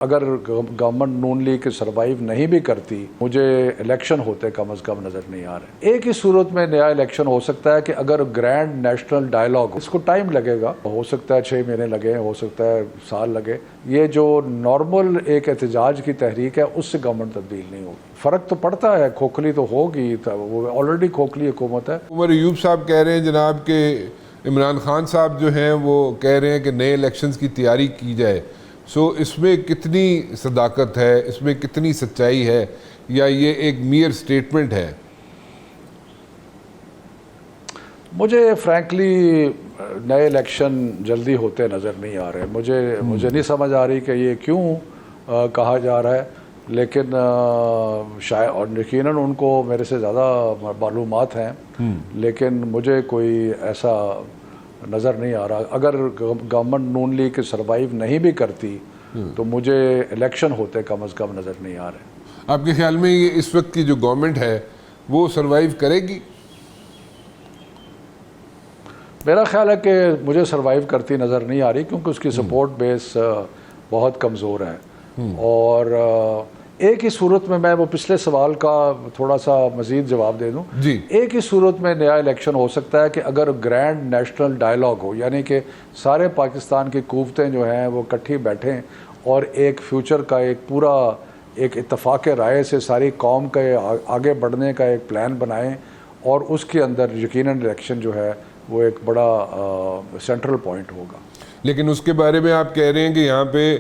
اگر گورنمنٹ نون league survive نہیں بھی کرتی مجھے الیکشن ہوتے کم از کم نظر نہیں آ رہے. ایک ہی صورت میں نیا الیکشن ہو سکتا ہے کہ اگر گرینڈ نیشنل ڈائیلاگ اس کو ٹائم لگے گا, ہو سکتا ہے 6 مہینے لگے, ہو سکتا ہے سال لگے. یہ جو نارمل ایک احتجاج کی تحریک ہے اس سے گورنمنٹ تبدیل نہیں ہوگی. فرق تو پڑتا ہے, کھوکھلی تو ہوگی, وہ آلریڈی کھوکھلی حکومت ہے. عمر ایوب صاحب کہہ رہے ہیں جناب کہ عمران خان صاحب جو ہیں وہ کہہ رہے ہیں کہ نئے الیکشنز کی تیاری کی جائے. سو اس میں کتنی صداقت ہے, اس میں کتنی سچائی ہے, یا یہ ایک میئر سٹیٹمنٹ ہے؟ مجھے فرینکلی نئے الیکشن جلدی ہوتے نظر نہیں آ رہے. مجھے نہیں سمجھ آ رہی کہ یہ کیوں کہا جا رہا ہے, لیکن شاید اور یقیناً ان کو میرے سے زیادہ معلومات ہیں, لیکن مجھے کوئی ایسا نظر نہیں آ رہا. اگر گورنمنٹ نون لیگ سروائیو نہیں بھی کرتی تو مجھے الیکشن ہوتے کم از کم نظر نہیں آ رہے. آپ کے خیال میں یہ اس وقت کی جو گورنمنٹ ہے وہ سروائیو کرے گی؟ میرا خیال ہے کہ مجھے سروائیو کرتی نظر نہیں آ رہی, کیونکہ اس کی سپورٹ بیس بہت کمزور ہے. اور ایک ہی صورت میں وہ پچھلے سوال کا تھوڑا سا مزید جواب دے دوں. ایک ہی صورت میں نیا الیکشن ہو سکتا ہے کہ اگر گرینڈ نیشنل ڈائیلاگ ہو, یعنی کہ سارے پاکستان کی قوتیں جو ہیں وہ کٹھی بیٹھیں اور ایک فیوچر کا ایک پورا ایک اتفاق رائے سے ساری قوم کے آگے بڑھنے کا ایک پلان بنائیں, اور اس کے اندر یقیناً الیکشن جو ہے وہ ایک بڑا سینٹرل پوائنٹ ہوگا. لیکن اس کے بارے میں آپ کہہ رہے ہیں کہ یہاں پہ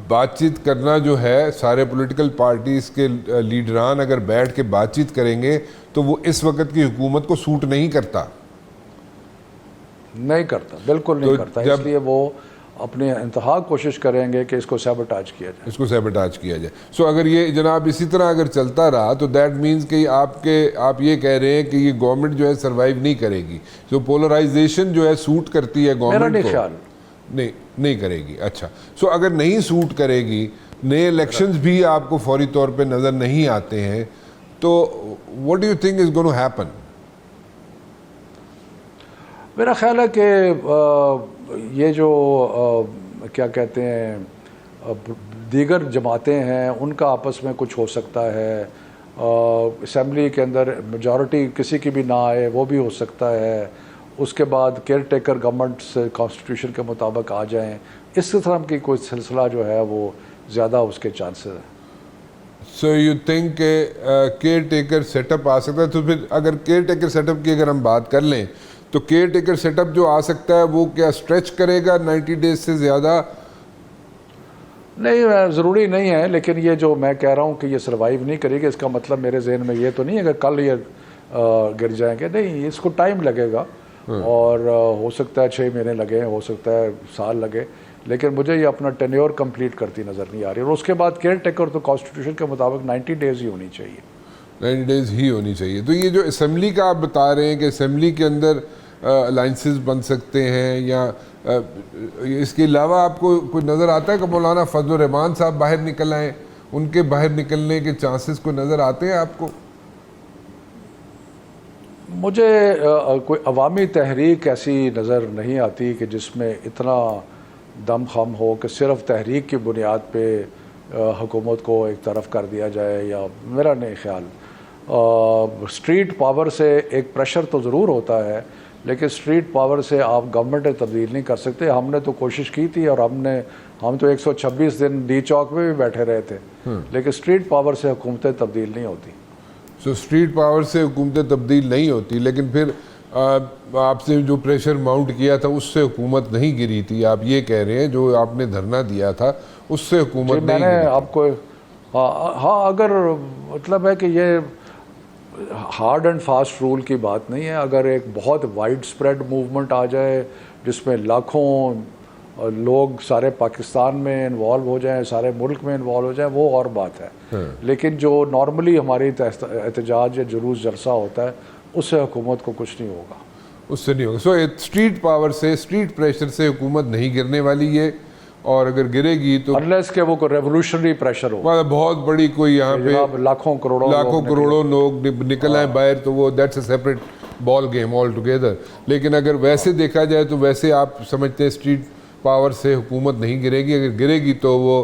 بات چیت کرنا جو ہے, سارے پولیٹیکل پارٹیز کے لیڈران اگر بیٹھ کے بات چیت کریں گے تو وہ اس وقت کی حکومت کو سوٹ نہیں کرتا. نہیں کرتا, بالکل نہیں کرتا. اس لیے وہ اپنے انتہا کوشش کریں گے کہ اس کو سیبوٹاج کیا جائے. اس کو سیبوٹاج کیا جائے. سو اگر یہ جناب اسی طرح اگر چلتا رہا تو دیٹ مینز کہ آپ یہ کہہ رہے ہیں کہ یہ گورنمنٹ جو ہے سروائیو نہیں کرے گی. جو پولرائزیشن جو ہے سوٹ کرتی ہے گورنمنٹ کو, میرا نہیں خیال نہیں کرے گی. اچھا, سو اگر نہیں سوٹ کرے گی, نئے الیکشنز بھی آپ کو فوری طور پہ نظر نہیں آتے ہیں, تو what do you think is going to happen? میرا خیال ہے کہ یہ جو کیا کہتے ہیں دیگر جماعتیں ہیں ان کا آپس میں کچھ ہو سکتا ہے. اسمبلی کے اندر میجورٹی کسی کی بھی نہ آئے, وہ بھی ہو سکتا ہے. اس کے بعد کیئر ٹیکر گورنمنٹ سے کانسٹیٹیوشن کے مطابق آ جائیں. اس طرح کی کوئی سلسلہ جو ہے وہ زیادہ اس کے چانسز ہیں. سو یو تھنک کہ کیئر ٹیکر سیٹ اپ آ سکتا ہے؟ تو پھر اگر کیئر ٹیکر سیٹ اپ کی اگر ہم بات کر لیں تو کیئر ٹیکر سیٹ اپ جو آ سکتا ہے وہ کیا اسٹریچ کرے گا 90 ڈیز سے زیادہ؟ نہیں, ضروری نہیں ہے. لیکن یہ جو میں کہہ رہا ہوں کہ یہ سروائیو نہیں کرے گی, اس کا مطلب میرے ذہن میں یہ تو نہیں ہے کہ کل یہ گر جائیں گے. نہیں, اس کو ٹائم لگے گا, اور ہو سکتا ہے 6 مہینے لگے, ہو سکتا ہے سال لگے. لیکن مجھے یہ اپنا ٹینیور کمپلیٹ کرتی نظر نہیں آ رہی. اور اس کے بعد کیئر ٹیکر تو کانسٹیٹیوشن کے مطابق 90 ڈیز ہی ہونی چاہیے. 90 ڈیز ہی ہونی چاہیے. تو یہ جو اسمبلی کا آپ بتا رہے ہیں کہ اسمبلی کے اندر الائنسز بن سکتے ہیں, یا اس کے علاوہ آپ کو کوئی نظر آتا ہے کہ مولانا فضل الرحمان صاحب باہر نکل آئیں, ان کے باہر نکلنے کے چانسز کو نظر آتے ہیں آپ کو؟ مجھے کوئی عوامی تحریک ایسی نظر نہیں آتی کہ جس میں اتنا دم خم ہو کہ صرف تحریک کی بنیاد پہ حکومت کو ایک طرف کر دیا جائے. یا میرا نہیں خیال. اسٹریٹ پاور سے ایک پریشر تو ضرور ہوتا ہے, لیکن اسٹریٹ پاور سے آپ گورنمنٹ تبدیل نہیں کر سکتے. ہم نے تو کوشش کی تھی, اور ہم تو 126 دن ڈی چوک میں بھی بیٹھے رہے تھے, لیکن اسٹریٹ پاور سے حکومتیں تبدیل نہیں ہوتی. سو اسٹریٹ پاور سے حکومتیں تبدیل نہیں ہوتی, لیکن پھر آپ سے جو پریشر ماؤنٹ کیا تھا اس سے حکومت نہیں گری تھی. آپ یہ کہہ رہے ہیں جو آپ نے دھرنا دیا تھا اس سے حکومت نہیں گری. میں نے آپ کو ہاں, اگر مطلب ہے کہ یہ ہارڈ اینڈ فاسٹ رول کی بات نہیں ہے. اگر ایک بہت وائڈ سپریڈ موومنٹ آ جائے جس میں لاکھوں لوگ سارے پاکستان میں انوالو ہو جائیں, سارے ملک میں انوالو ہو جائیں, وہ اور بات ہے. لیکن جو نارملی ہماری احتجاج یا جلوس جلسہ ہوتا ہے اس سے حکومت کو کچھ نہیں ہوگا. اس سے نہیں ہوگا. سو اسٹریٹ پاور سے, اسٹریٹ پریشر سے حکومت نہیں گرنے والی ہے, اور اگر گرے گی تو انلیس کہ وہ کوئی ریولوشنری پریشر ہو, بہت بڑی کوئی یہاں پہ لاکھوں کروڑوں لوگ نکل آئے باہر, تو وہ that's a separate ball game all together. لیکن اگر ویسے دیکھا جائے تو ویسے آپ سمجھتے ہیں اسٹریٹ پاور سے حکومت نہیں گرے گی. اگر گرے گی تو وہ